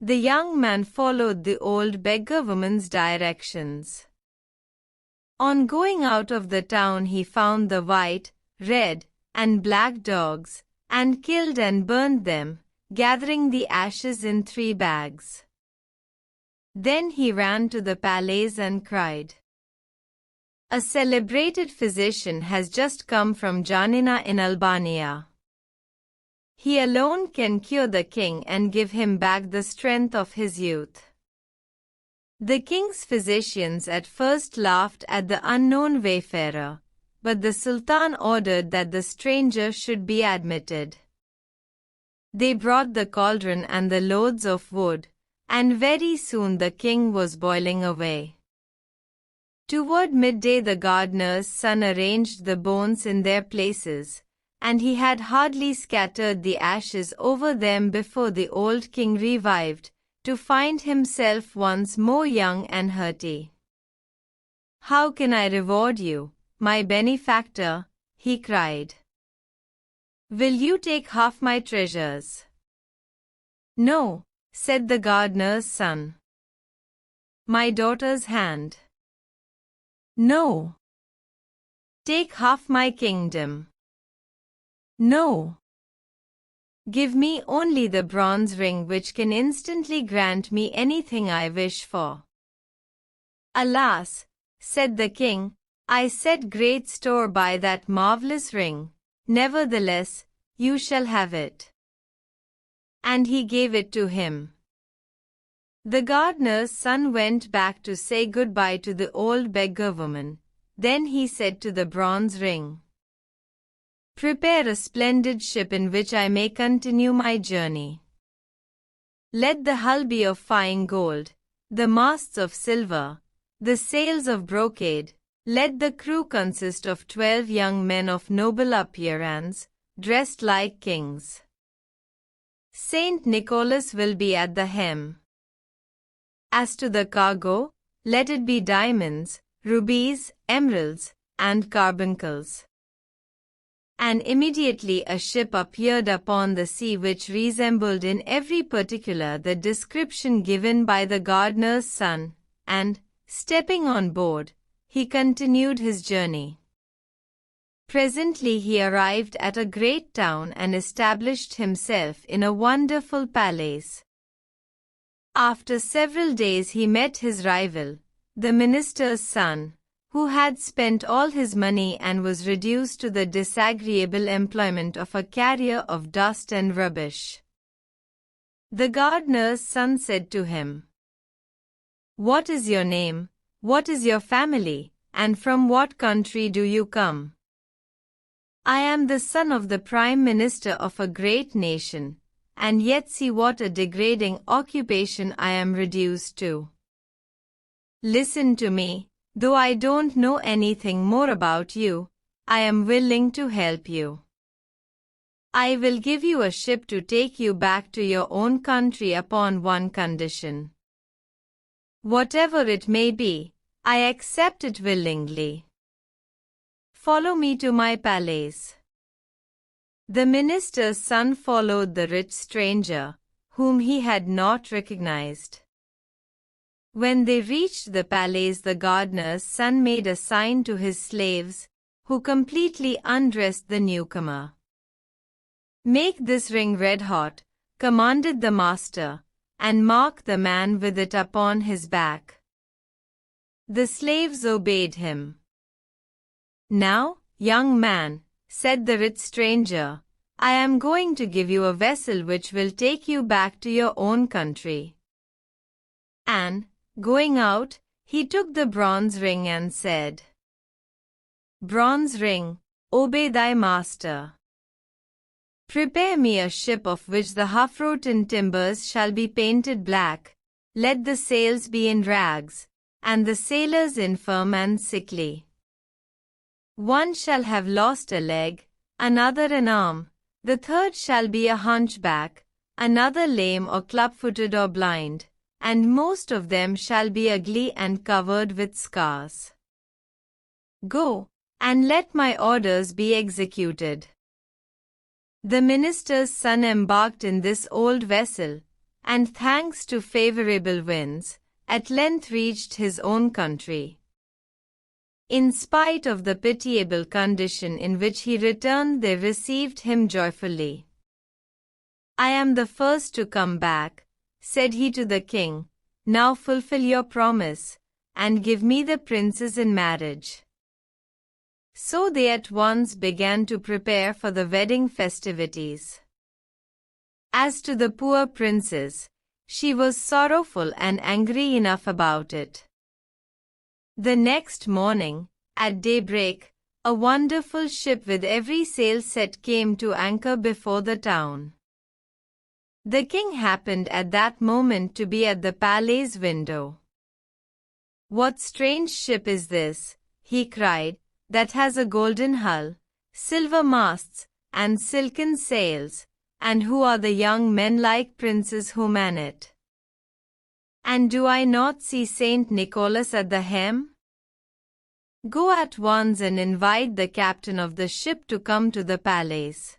The young man followed the old beggar woman's directions. On going out of the town, he found the white, red, and black dogs, and killed and burned them, gathering the ashes in 3 bags. Then he ran to the palace and cried, "A celebrated physician has just come from Janina in Albania. He alone can cure the king and give him back the strength of his youth." The king's physicians at first laughed at the unknown wayfarer, but the sultan ordered that the stranger should be admitted. They brought the cauldron and the loads of wood, and very soon the king was boiling away. Toward midday the gardener's son arranged the bones in their places, and he had hardly scattered the ashes over them before the old king revived, to find himself once more young and hearty. "How can I reward you, my benefactor?" he cried. "Will you take half my treasures?" "No," said the gardener's son. "My daughter's hand?" "No." "Take half my kingdom?" "No." "Give me only the bronze ring which can instantly grant me anything I wish for." "Alas," said the king, "I set great store by that marvelous ring. Nevertheless, you shall have it." And he gave it to him. The gardener's son went back to say goodbye to the old beggar woman. Then he said to the bronze ring, "Prepare a splendid ship in which I may continue my journey. Let the hull be of fine gold, the masts of silver, the sails of brocade. Let the crew consist of 12 young men of noble appearance, dressed like kings. Saint Nicholas will be at the helm. As to the cargo, let it be diamonds, rubies, emeralds, and carbuncles." And immediately a ship appeared upon the sea which resembled in every particular the description given by the gardener's son, and, stepping on board, he continued his journey. Presently he arrived at a great town and established himself in a wonderful palace. After several days he met his rival, the minister's son, who had spent all his money and was reduced to the disagreeable employment of a carrier of dust and rubbish. The gardener's son said to him, "What is your name, what is your family, and from what country do you come?" "I am the son of the prime minister of a great nation, and yet see what a degrading occupation I am reduced to. Listen to me. Though I don't know anything more about you, I am willing to help you. I will give you a ship to take you back to your own country upon one condition. Whatever it may be, I accept it willingly. Follow me to my palace." The minister's son followed the rich stranger, whom he had not recognized. When they reached the palace, the gardener's son made a sign to his slaves, who completely undressed the newcomer. "Make this ring red hot," commanded the master, "and mark the man with it upon his back." The slaves obeyed him. "Now, young man," said the rich stranger, "I am going to give you a vessel which will take you back to your own country." And, going out, he took the bronze ring and said, "Bronze ring, obey thy master. Prepare me a ship of which the half-rotten timbers shall be painted black, let the sails be in rags, and the sailors infirm and sickly. One shall have lost a leg, another an arm, the third shall be a hunchback, another lame or club-footed or blind, and most of them shall be ugly and covered with scars. Go, and let my orders be executed." The minister's son embarked in this old vessel, and thanks to favorable winds, at length reached his own country. In spite of the pitiable condition in which he returned, they received him joyfully. "I am the first to come back," said he to the king. "Now fulfill your promise, and give me the princess in marriage." So they at once began to prepare for the wedding festivities. As to the poor princess, she was sorrowful and angry enough about it. The next morning, at daybreak, a wonderful ship with every sail set came to anchor before the town. The king happened at that moment to be at the palace window. "What strange ship is this," he cried, "that has a golden hull, silver masts, and silken sails, and who are the young men like princes who man it? And do I not see Saint Nicholas at the helm? Go at once and invite the captain of the ship to come to the palace."